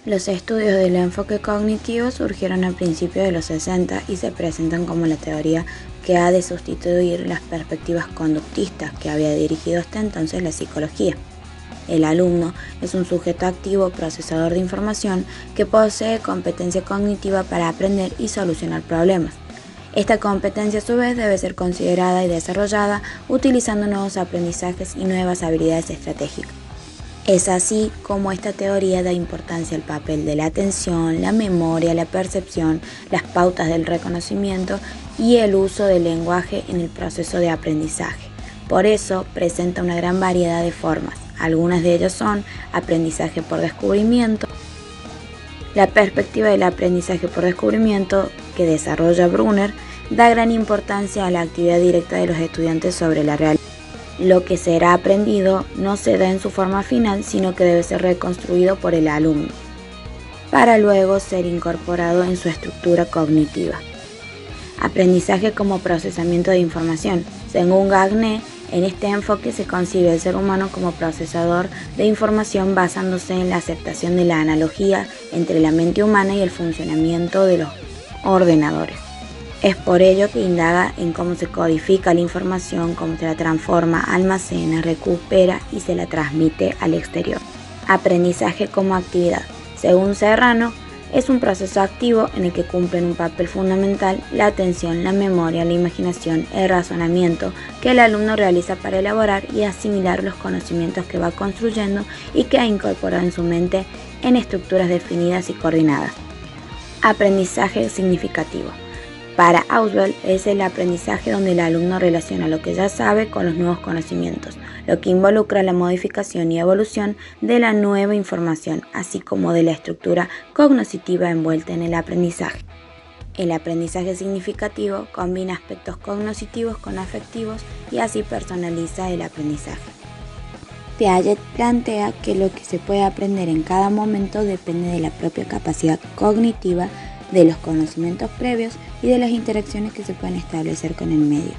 Los estudios del enfoque cognitivo surgieron a principios de los 60 y se presentan como la teoría que ha de sustituir las perspectivas conductistas que había dirigido hasta entonces la psicología. El alumno es un sujeto activo procesador de información que posee competencia cognitiva para aprender y solucionar problemas. Esta competencia a su vez debe ser considerada y desarrollada utilizando nuevos aprendizajes y nuevas habilidades estratégicas. Es así como esta teoría da importancia al papel de la atención, la memoria, la percepción, las pautas del reconocimiento y el uso del lenguaje en el proceso de aprendizaje. Por eso presenta una gran variedad de formas. Algunas de ellas son aprendizaje por descubrimiento. La perspectiva del aprendizaje por descubrimiento que desarrolla Brunner da gran importancia a la actividad directa de los estudiantes sobre la realidad. Lo que será aprendido no se da en su forma final, sino que debe ser reconstruido por el alumno, para luego ser incorporado en su estructura cognitiva. Aprendizaje como procesamiento de información. Según Gagné, en este enfoque se concibe el ser humano como procesador de información basándose en la aceptación de la analogía entre la mente humana y el funcionamiento de los ordenadores. Es por ello que indaga en cómo se codifica la información, cómo se la transforma, almacena, recupera y se la transmite al exterior. Aprendizaje como actividad. Según Serrano, es un proceso activo en el que cumplen un papel fundamental la atención, la memoria, la imaginación, el razonamiento que el alumno realiza para elaborar y asimilar los conocimientos que va construyendo y que ha incorporado en su mente en estructuras definidas y coordinadas. Aprendizaje significativo. Para Ausubel es el aprendizaje donde el alumno relaciona lo que ya sabe con los nuevos conocimientos, lo que involucra la modificación y evolución de la nueva información, así como de la estructura cognitiva envuelta en el aprendizaje. El aprendizaje significativo combina aspectos cognitivos con afectivos y así personaliza el aprendizaje. Piaget plantea que lo que se puede aprender en cada momento depende de la propia capacidad cognitiva, de los conocimientos previos y de las interacciones que se pueden establecer con el medio.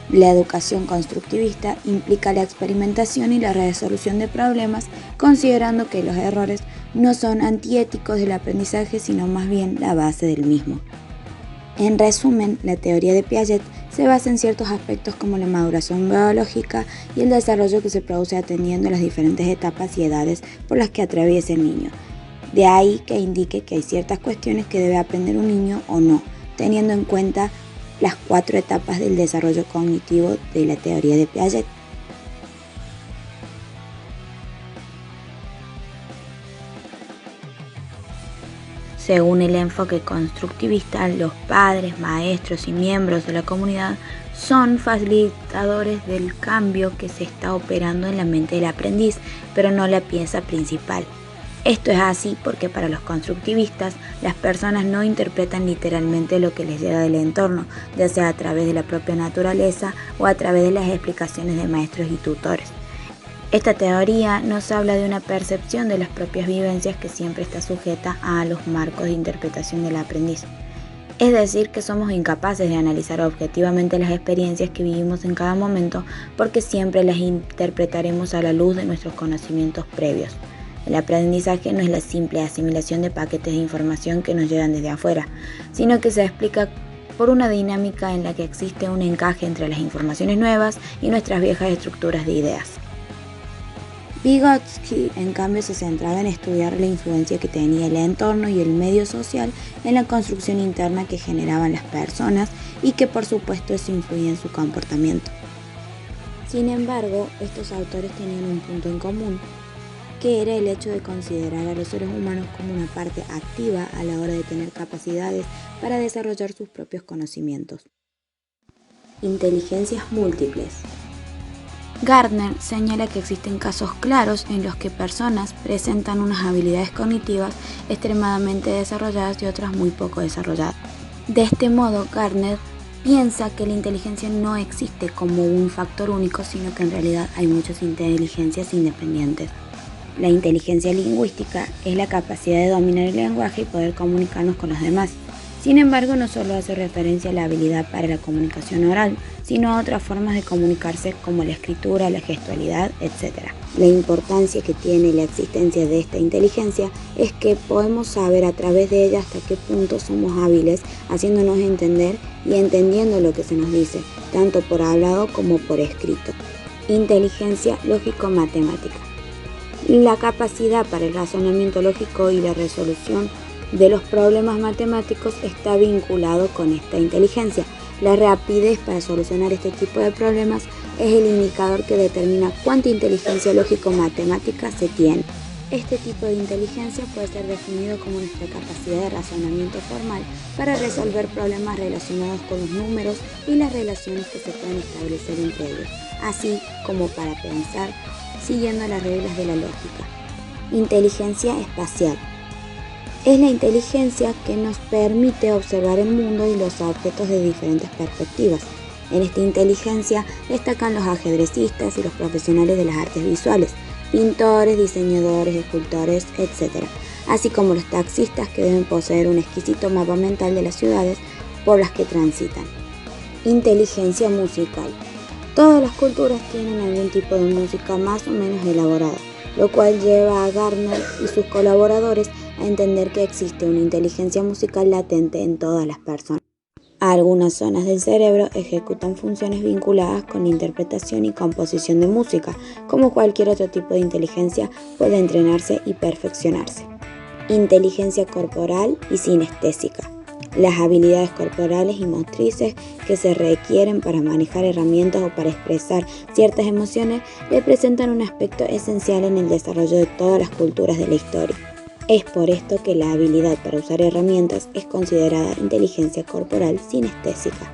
La educación constructivista implica la experimentación y la resolución de problemas, considerando que los errores no son antiéticos del aprendizaje, sino más bien la base del mismo. En resumen, la teoría de Piaget se basa en ciertos aspectos como la maduración biológica y el desarrollo que se produce atendiendo a las diferentes etapas y edades por las que atraviesa el niño. De ahí que indique que hay ciertas cuestiones que debe aprender un niño o no, teniendo en cuenta las 4 etapas del desarrollo cognitivo de la teoría de Piaget. Según el enfoque constructivista, los padres, maestros y miembros de la comunidad son facilitadores del cambio que se está operando en la mente del aprendiz, pero no la pieza principal. Esto es así porque para los constructivistas, las personas no interpretan literalmente lo que les llega del entorno, ya sea a través de la propia naturaleza o a través de las explicaciones de maestros y tutores. Esta teoría nos habla de una percepción de las propias vivencias que siempre está sujeta a los marcos de interpretación del aprendiz. Es decir, que somos incapaces de analizar objetivamente las experiencias que vivimos en cada momento porque siempre las interpretaremos a la luz de nuestros conocimientos previos. El aprendizaje no es la simple asimilación de paquetes de información que nos llegan desde afuera, sino que se explica por una dinámica en la que existe un encaje entre las informaciones nuevas y nuestras viejas estructuras de ideas. Vygotsky, en cambio, se centraba en estudiar la influencia que tenía el entorno y el medio social en la construcción interna que generaban las personas y que por supuesto eso influía en su comportamiento. Sin embargo, estos autores tenían un punto en común, que era el hecho de considerar a los seres humanos como una parte activa a la hora de tener capacidades para desarrollar sus propios conocimientos. Inteligencias múltiples. Gardner señala que existen casos claros en los que personas presentan unas habilidades cognitivas extremadamente desarrolladas y otras muy poco desarrolladas. De este modo, Gardner piensa que la inteligencia no existe como un factor único, sino que en realidad hay muchas inteligencias independientes. La inteligencia lingüística es la capacidad de dominar el lenguaje y poder comunicarnos con los demás. Sin embargo, no solo hace referencia a la habilidad para la comunicación oral, sino a otras formas de comunicarse como la escritura, la gestualidad, etc. La importancia que tiene la existencia de esta inteligencia es que podemos saber a través de ella hasta qué punto somos hábiles haciéndonos entender y entendiendo lo que se nos dice, tanto por hablado como por escrito. Inteligencia lógico-matemática. La capacidad para el razonamiento lógico y la resolución de los problemas matemáticos está vinculado con esta inteligencia. La rapidez para solucionar este tipo de problemas es el indicador que determina cuánta inteligencia lógico-matemática se tiene. Este tipo de inteligencia puede ser definido como nuestra capacidad de razonamiento formal para resolver problemas relacionados con los números y las relaciones que se pueden establecer entre ellos, así como para pensar siguiendo las reglas de la lógica. Inteligencia espacial. Es la inteligencia que nos permite observar el mundo y los objetos de diferentes perspectivas. En esta inteligencia destacan los ajedrecistas y los profesionales de las artes visuales, pintores, diseñadores, escultores, etc., así como los taxistas que deben poseer un exquisito mapa mental de las ciudades por las que transitan. Inteligencia musical. Todas las culturas tienen algún tipo de música más o menos elaborada, lo cual lleva a Gardner y sus colaboradores a entender que existe una inteligencia musical latente en todas las personas. Algunas zonas del cerebro ejecutan funciones vinculadas con la interpretación y composición de música, como cualquier otro tipo de inteligencia puede entrenarse y perfeccionarse. Inteligencia corporal y sinestésica. Las habilidades corporales y motrices que se requieren para manejar herramientas o para expresar ciertas emociones representan un aspecto esencial en el desarrollo de todas las culturas de la historia. Es por esto que la habilidad para usar herramientas es considerada inteligencia corporal sinestésica.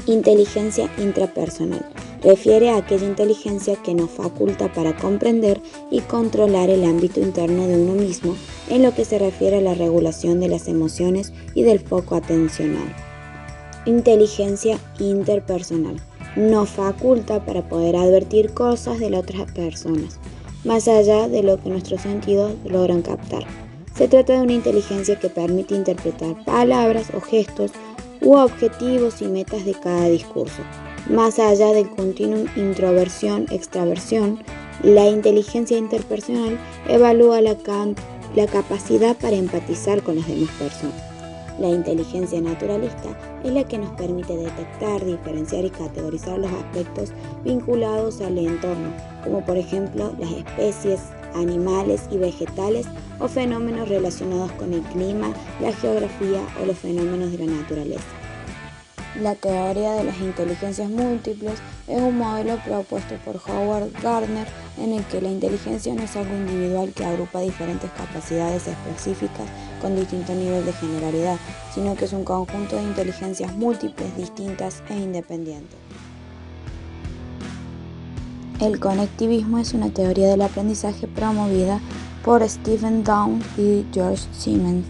Inteligencia intrapersonal. Refiere a aquella inteligencia que nos faculta para comprender y controlar el ámbito interno de uno mismo en lo que se refiere a la regulación de las emociones y del foco atencional. Inteligencia interpersonal. Nos faculta para poder advertir cosas de las otras personas, más allá de lo que nuestros sentidos logran captar. Se trata de una inteligencia que permite interpretar palabras o gestos u objetivos y metas de cada discurso. Más allá del continuum introversión-extraversión, la inteligencia interpersonal evalúa la capacidad para empatizar con las demás personas. La inteligencia naturalista es la que nos permite detectar, diferenciar y categorizar los aspectos vinculados al entorno, como por ejemplo las especies, animales y vegetales o fenómenos relacionados con el clima, la geografía o los fenómenos de la naturaleza. La teoría de las inteligencias múltiples es un modelo propuesto por Howard Gardner en el que la inteligencia no es algo individual que agrupa diferentes capacidades específicas con distinto nivel de generalidad, sino que es un conjunto de inteligencias múltiples, distintas e independientes. El conectivismo es una teoría del aprendizaje promovida por Stephen Downes y George Siemens.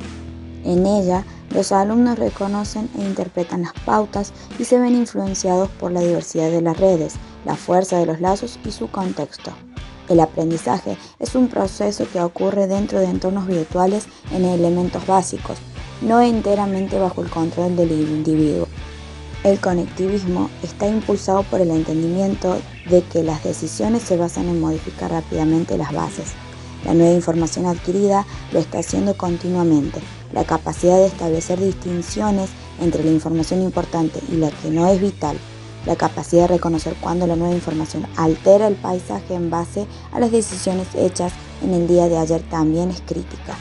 En ella, los alumnos reconocen e interpretan las pautas y se ven influenciados por la diversidad de las redes, la fuerza de los lazos y su contexto. El aprendizaje es un proceso que ocurre dentro de entornos virtuales en elementos básicos, no enteramente bajo el control del individuo. El conectivismo está impulsado por el entendimiento de que las decisiones se basan en modificar rápidamente las bases. La nueva información adquirida lo está haciendo continuamente. La capacidad de establecer distinciones entre la información importante y la que no es vital. La capacidad de reconocer cuando la nueva información altera el paisaje en base a las decisiones hechas en el día de ayer también es crítica.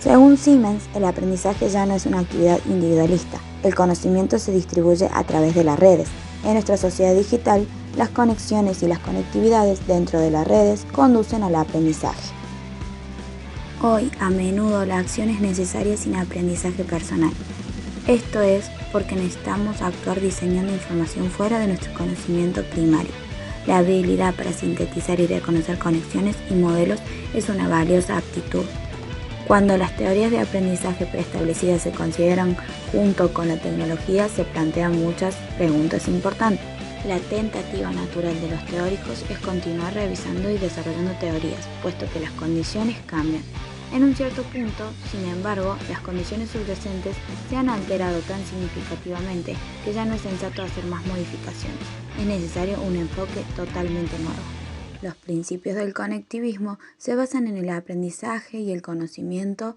Según Siemens, el aprendizaje ya no es una actividad individualista. El conocimiento se distribuye a través de las redes. En nuestra sociedad digital, las conexiones y las conectividades dentro de las redes conducen al aprendizaje. Hoy, a menudo, la acción es necesaria sin aprendizaje personal. Esto es porque necesitamos actuar diseñando información fuera de nuestro conocimiento primario. La habilidad para sintetizar y reconocer conexiones y modelos es una valiosa aptitud. Cuando las teorías de aprendizaje preestablecidas se consideran junto con la tecnología, se plantean muchas preguntas importantes. La tentativa natural de los teóricos es continuar revisando y desarrollando teorías, puesto que las condiciones cambian. En un cierto punto, sin embargo, las condiciones subyacentes se han alterado tan significativamente que ya no es sensato hacer más modificaciones. Es necesario un enfoque totalmente nuevo. Los principios del conectivismo se basan en el aprendizaje y el conocimiento